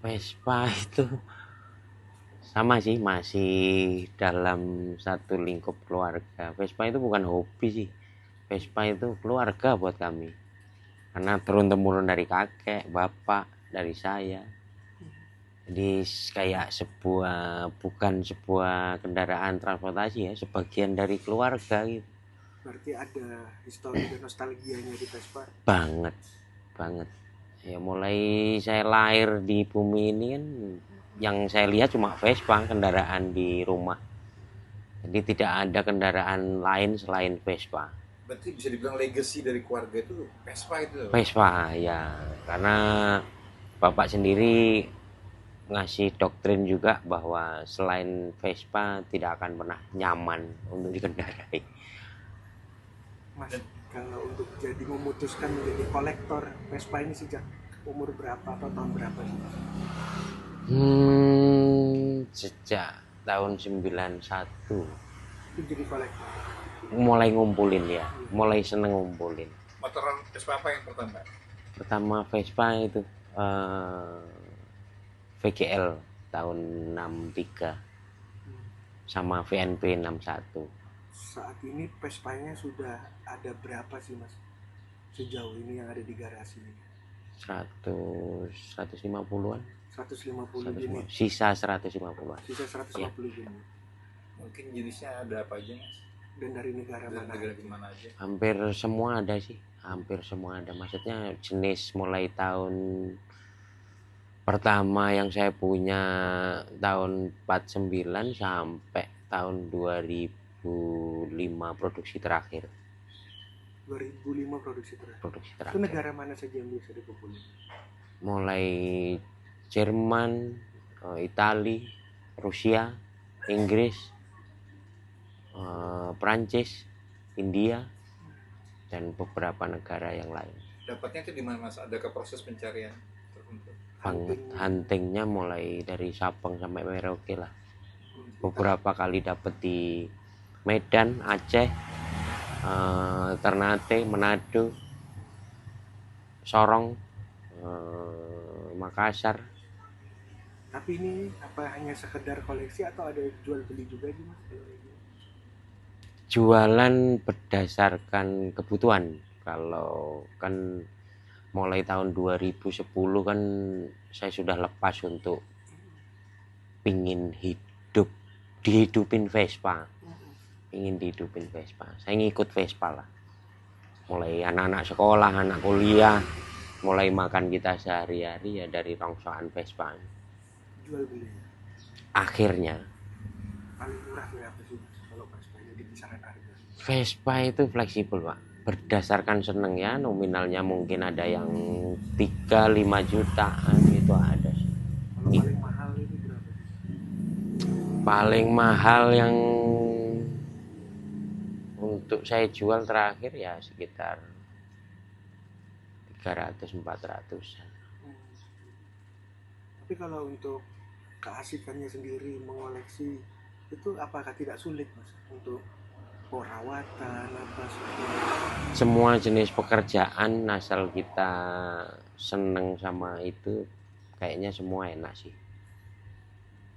Vespa itu sama sih, masih dalam satu lingkup keluarga. Vespa itu bukan hobi sih, Vespa itu keluarga buat kami, karena turun temurun dari kakek, bapak, dari saya. Jadi kayak bukan sebuah kendaraan transportasi ya, sebagian dari keluarga gitu. Berarti ada histori dan nostalgianya di Vespa. Banget, banget. Ya mulai saya lahir di bumi ini kan, yang saya lihat cuma Vespa kendaraan di rumah. Jadi tidak ada kendaraan lain selain Vespa. Berarti bisa dibilang legacy dari keluarga itu Vespa itu. Vespa ya, karena bapak sendiri ngasih doktrin juga bahwa selain Vespa tidak akan pernah nyaman untuk dikendarai. Mas, kalau untuk jadi memutuskan menjadi kolektor Vespa ini sejak umur berapa atau tahun berapa sih? Sejak tahun 91 Itu jadi kolektor. mulai ngumpulin ya, mulai seneng ngumpulin. Motor Vespa apa yang pertama? Pertama Vespa itu VGL tahun 63 sama VNP 61. Saat ini Vespanya sudah ada berapa sih Mas? Sejauh ini yang ada di garasi ini? 150-an. 150 unit. Sisa 150-an. Sisa 150 unit. Mungkin jenisnya ada apa aja mas? Dan dari negara Dari mana? negara mana aja? Hampir semua ada sih, hampir semua ada. Maksudnya jenis mulai tahun pertama yang saya punya tahun 49 sampai tahun 2005 produksi terakhir. 2005 produksi terakhir. Produksi Itu terakhir. negara mana saja yang bisa dikumpulin? Mulai Jerman, Italia, Rusia, Inggris, Prancis, India, dan beberapa negara yang lain. Dapatnya itu di mana mas? Adakah proses pencarian tertentu? Huntingnya mulai dari Sabang sampai Merauke lah. Beberapa kali dapat di Medan, Aceh, Ternate, Manado, Sorong, Makassar. Tapi ini apa hanya sekedar koleksi atau ada jual beli juga sih Mas? Jualan berdasarkan kebutuhan. Kalau kan mulai tahun 2010 kan saya sudah lepas untuk pingin dihidupin Vespa. Ingin dihidupin Vespa. Saya ngikut Vespa lah. Mulai anak-anak sekolah, anak kuliah, mulai makan kita sehari-hari ya dari rongsokan Vespa. Jual beli. Akhirnya Paling murah berapa sih Mas kalau Vespanya di kisaran harga? Vespa itu fleksibel pak, berdasarkan seneng ya, nominalnya mungkin ada yang 3-5 jutaan itu ada. Kalau paling mahal ini berapa sih? Paling mahal yang untuk saya jual terakhir ya sekitar 300-400. Tapi kalau untuk keasikannya sendiri mengoleksi itu apakah tidak sulit Mas untuk perawatan apa Semua jenis pekerjaan asal kita seneng sama itu kayaknya semua enak sih,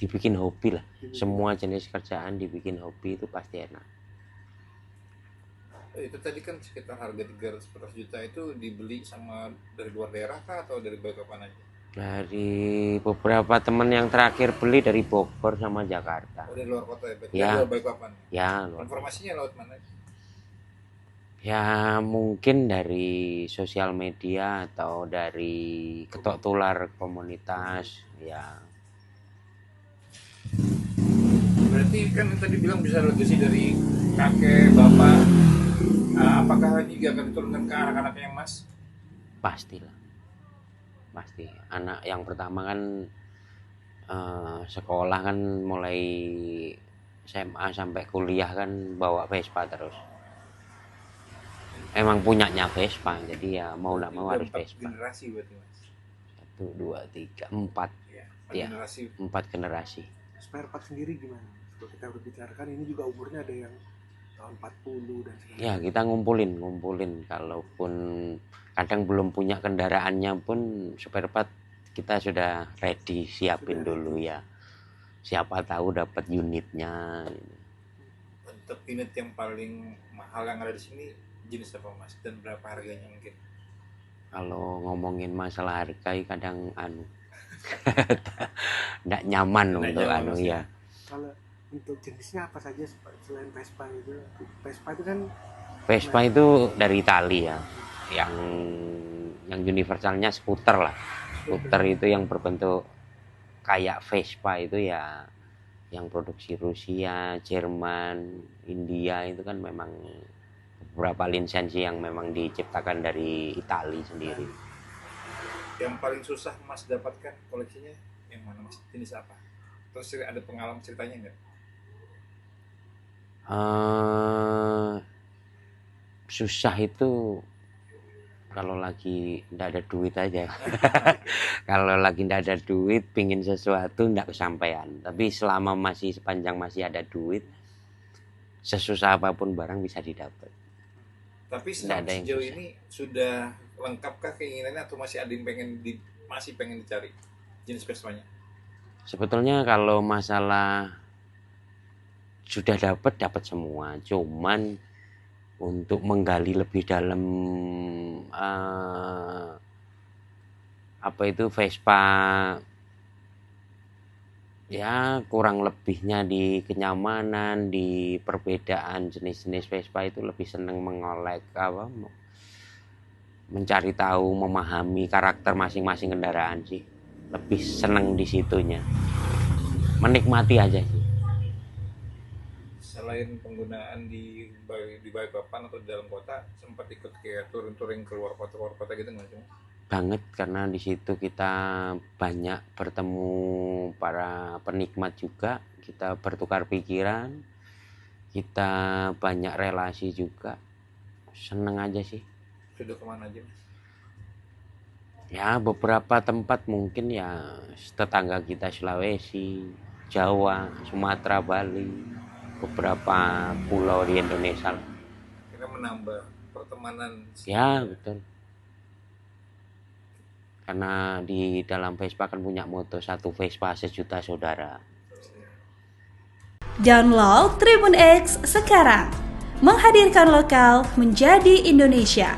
dibikin hobi lah. Semua jenis kerjaan dibikin hobi itu pasti enak. Itu tadi kan sekitar harga 300-400 juta itu dibeli sama dari luar daerah kah atau dari Balikpapan aja? Dari beberapa teman yang terakhir beli dari Bogor sama Jakarta. Oh, dari luar kota ya? Berarti Ya. dari luar Balikpapan? Ya, informasinya lewat mana? Ya mungkin dari sosial media atau dari ketok tular komunitas ya. Berarti kan tadi bilang bisa legacy dari kakek, bapak. Apakah ini juga akan diturunkan ke anak-anaknya mas? Pastilah, pasti. Anak yang pertama kan sekolah kan mulai SMA sampai kuliah kan bawa Vespa terus. Emang punyanya Vespa, jadi ya mau nggak mau harus Vespa. Generasi berarti mas? 1, 2, 3, 4. Ya, generasi. 4 generasi. spare part sendiri gimana? Kalau kita berbicarakan ini juga umurnya ada yang tahun 40 dan sebagainya. Ya kita ngumpulin kalaupun kadang belum punya kendaraannya pun spare part kita sudah ready, siapin dulu ya. Siapa tahu dapat unitnya. Untuk unit yang paling mahal yang ada di sini jenis apa Mas, dan berapa harganya mungkin? Kalau ngomongin masalah harga kadang nggak nyaman untuk nyaman, Mas, ya. Kalau untuk jenisnya apa saja selain Vespa itu? Vespa itu kan Vespa itu dari Italia ya. Yang universalnya skuter lah. Skuter itu yang berbentuk kayak Vespa itu ya, yang produksi Rusia, Jerman, India itu kan memang beberapa lisensi yang memang diciptakan dari Italia sendiri. Yang paling susah Mas dapatkan koleksinya yang mana Mas? Jenis apa? Terus ada pengalaman ceritanya nggak? Susah itu kalau lagi nggak ada duit aja. Kalau lagi nggak ada duit, pingin sesuatu nggak kesampaian. Tapi sepanjang masih ada duit, sesusah apapun barang bisa didapat. Tapi sejauh ini sudah lengkapkah keinginannya atau masih ada yang masih pengen dicari jenis Vespanya? Sebetulnya kalau masalah sudah dapat semua, cuman untuk menggali lebih dalam apa itu Vespa ya, kurang lebihnya di kenyamanan, di perbedaan jenis-jenis Vespa itu lebih seneng mengolek mencari tahu, memahami karakter masing-masing kendaraan sih. Lebih seneng di situnya. Menikmati aja sih. Selain penggunaan di Balikpapan atau di dalam kota, sempat ikut kayak touring keluar kota gitu nggak sih? Banget, karena di situ kita banyak bertemu para penikmat juga, kita bertukar pikiran, kita banyak relasi juga, seneng aja sih. Sudah kemana aja Mas? Ya beberapa tempat mungkin ya tetangga kita, Sulawesi, Jawa, Sumatera, Bali, beberapa pulau di Indonesia. Kita menambah pertemanan. Ya betul. Karena di dalam Vespa kan punya moto 1 Vespa sejuta saudara. Download Tribun X sekarang, menghadirkan lokal menjadi Indonesia.